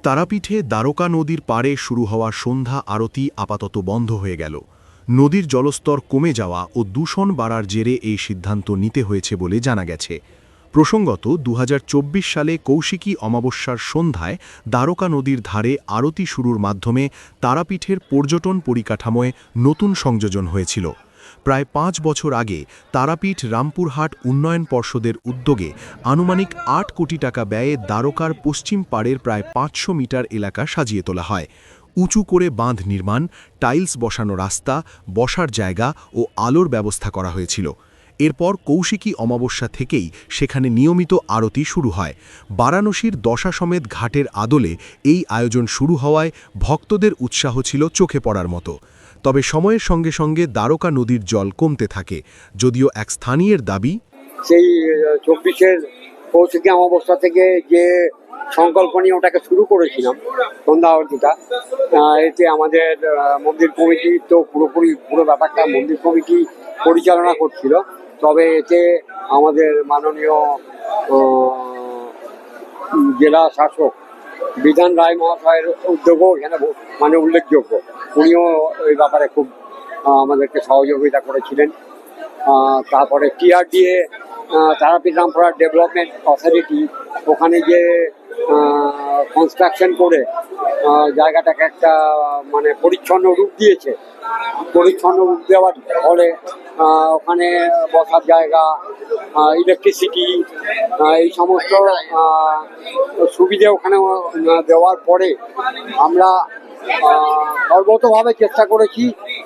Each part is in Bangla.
তারাপীঠে দ্বারকা নদীর পাড়ে শুরু হওয়া সন্ধ্যা আরতি আপাতত বন্ধ হয়ে গেল। নদীর জলস্তর কমে যাওয়া ও দূষণ বাড়ার জেরে এই সিদ্ধান্ত নিতে হয়েছে বলে জানা গেছে। প্রসঙ্গত ২০২৪ সালে কৌশিকী অমাবস্যার সন্ধ্যায় দ্বারকা নদীর ধারে আরতি শুরুর মাধ্যমে তারাপীঠের পর্যটন পরিকাঠামোয় নতুন সংযোজন হয়েছিল। প্রায় ৫ বছর আগে তারাপীঠ রামপুরহাট উন্নয়ন পর্ষদের উদ্যোগে আনুমানিক ৮ কোটি টাকা ব্যয়ে দ্বারকার পশ্চিম পাড়ের প্রায় ৫০০ মিটার এলাকা সাজিয়ে তোলা হয়। উঁচু করে বাঁধ নির্মাণ, টাইলস বসানো রাস্তা, বসার জায়গা ও আলোর ব্যবস্থা করা হয়েছিল। এরপর কৌশিকী অমাবস্যা থেকেই সেখানে নিয়মিত আরতি শুরু হয়। বারাণসীর দশাসমেত ঘাটের আদলে এই আয়োজন শুরু হওয়ায় ভক্তদের উৎসাহ ছিল চোখে পড়ার মতো। তবে সময়ের সঙ্গে সঙ্গে দ্বারকা নদীর জল কমতে থাকে, যদিও এক স্থানীয়ের দাবি, সেই ২৪-এর কৌশিকী অমাবস্যা থেকে যে সংকল্প নিয়ে ওটাকে শুরু করেছিলাম সন্ধ্যা আরতিটা, এতে আমাদের মন্দির কমিটি তো পুরো ব্যাপারটা মন্দির কমিটি পরিচালনা করছিল। তবে এতে আমাদের মাননীয় জেলা শাসক বিধান রায় মহাশয়ের উদ্যোগও এখানে মানে উল্লেখযোগ্য। উনিও এই ব্যাপারে খুব আমাদেরকে সহযোগিতা করেছিলেন। তারপরে টিআরডিএ তারাপীঠ রামপুরহাট ডেভেলপমেন্ট অথরিটি ওখানে যে কনস্ট্রাকশন করে জায়গাটাকে একটা মানে পরিচ্ছন্ন রূপ দিয়েছে। পরিচ্ছন্ন রূপ দেওয়ার ফলে ওখানে বসার জায়গা, ইলেকট্রিসিটি, এই সমস্ত সুবিধে ওখানে দেওয়ার পরে আমরা সর্বতভাবে চেষ্টা করেছি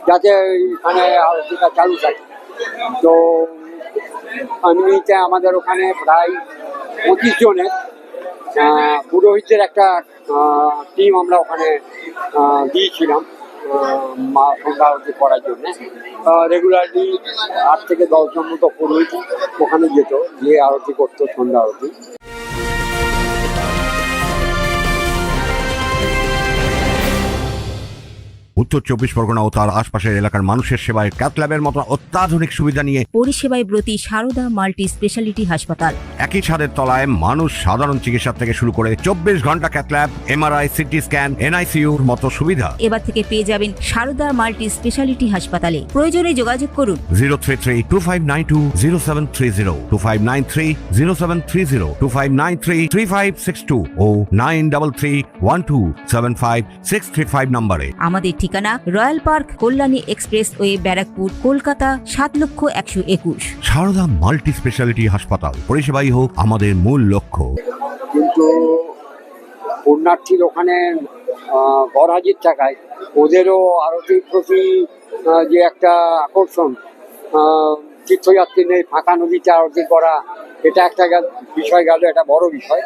যাতে এখানে আরতিটা চালু থাকে। তো এমনিতে আমাদের ওখানে প্রায় ২৫ জনের পুরোহিতদের একটা টিম আমরা ওখানে দিয়েছিলাম মা সন্ধ্যা আরতি করার জন্য। রেগুলারলি ৮ থেকে ১০ জন মতো পুরোহিত ওখানে যেত, গিয়ে আরতি করতো সন্ধ্যা আরতি। উত্তর ২৪ পরগনা ও তার আশপাশের এলাকার মানুষের সেবায় ক্যাথ ল্যাবের মতো অত্যাধুনিক সুবিধা নিয়ে পরিষেবায় ব্রতী সারদা মাল্টি স্পেশালিটি হাসপাতাল। একই ছাদের তলায় মানুষ সাধারণ চিকিৎসা থেকে শুরু করে ২৪ ঘন্টা cath lab, MRI, CT scan, এনআইসিইউর মতো সুবিধা এবার থেকে পেয়ে যাবেন সারদা মাল্টি স্পেশালিটি হাসপাতালে। প্রয়োজনে যোগাযোগ করুন 033-2592-0730, 2593-0730, 2593-3562 ও 9331275635 নম্বরে। আমাদের ঠিকানা royal park, Kalyani expressway, Barrackpore, Kolkata ৭,১২১। সারদা মাল্টি স্পেশালিটি হাসপাতাল, পরিষেবাই হোক আমাদের মূল লক্ষ্য। কিন্তু পুণ্যার্থীর ওখানে গড়হাজির থাকায় ওদেরও আরতির প্রতি যে একটা আকর্ষণ, তীর্থযাত্রী নেই, ফাঁকা নদীতে আরতি করা, এটা একটা বিষয় গেল, এটা বড় বিষয়।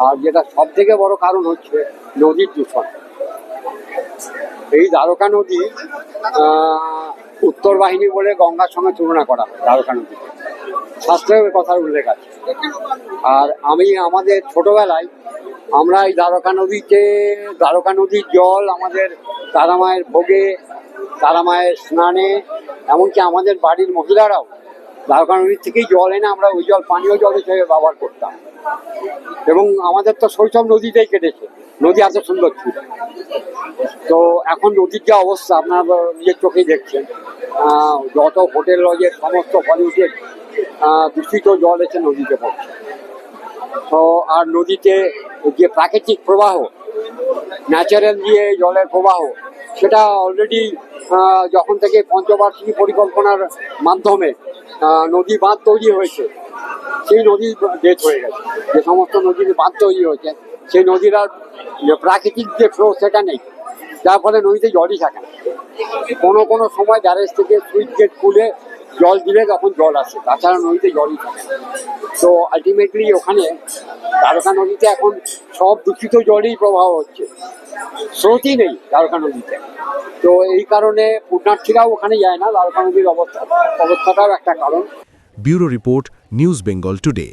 আর যেটা সব থেকে বড় কারণ হচ্ছে নদীর দূষণ। এই দ্বারকা নদী উত্তর বাহিনী বলে গঙ্গার সঙ্গে তুলনা করা হয়। দ্বারকা নদী শাস্ত্রের কথার উল্লেখ আছে। আর আমাদের ছোটবেলায় আমরা এই দ্বারকা নদীর জল আমাদের তারামায়ের ভোগে, তারামায়ের স্নানে, এমনকি আমাদের বাড়ির মহিলারাও দ্বারকা নদীর থেকেই জল এনে আমরা ওই জল পানীয় জল হিসেবে ব্যবহার করতাম। এবং আমাদের তো শৈশব নদীতেই কেটেছে, নদী এত সুন্দর ছিল। তো এখন নদীর যে অবস্থা আপনারা নিজের চোখেই দেখছেন, যত হোটেল লজের সমস্ত পলিউটেড দূষিত জল এসে নদীতে পড়ছে। তো আর নদীতে যে প্রাকৃতিক প্রবাহ, ন্যাচারাল যে জলের প্রবাহ, সেটা অলরেডি যখন থেকে পঞ্চবার্ষিকী পরিকল্পনার মাধ্যমে নদী বাঁধ তৈরি হয়েছে, সেই নদী ডেথ হয়ে গেছে। যে সমস্ত নদীর বাঁধ তৈরি হয়েছে সেই নদীর আর প্রাকৃতিক যে ফ্লো সেটা নেই, যার ফলে নদীতে জলই থাকে না। কোনো সময় ব্যারেজ থেকে সুইচ গেট খুলে জল দিলে তখন জল আসে, তাছাড়া নদীতে জলই থাকে না। তো আলটিমেটলি ওখানে দ্বারকা নদীতে এখন সব দূষিত জলই প্রবাহ হচ্ছে, স্রোতই নেই দ্বারকা নদীতে। তো এই কারণে পুণ্যার্থীরাও ওখানে যায় না। দ্বারকা নদীর অবস্থাটাও একটা কারণ। Bureau report, news Bengal today.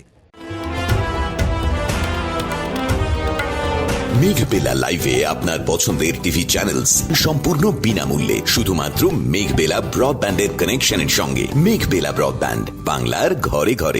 Meghbela লাইভে আপনার পছন্দের টিভি চ্যানেলস সম্পূর্ণ বিনামূল্যে, শুধুমাত্র মেঘবেলা ব্রডব্যান্ডের কানেকশনের সঙ্গে। মেঘবেলা ব্রডব্যান্ড, বাংলার ঘরে ঘরে।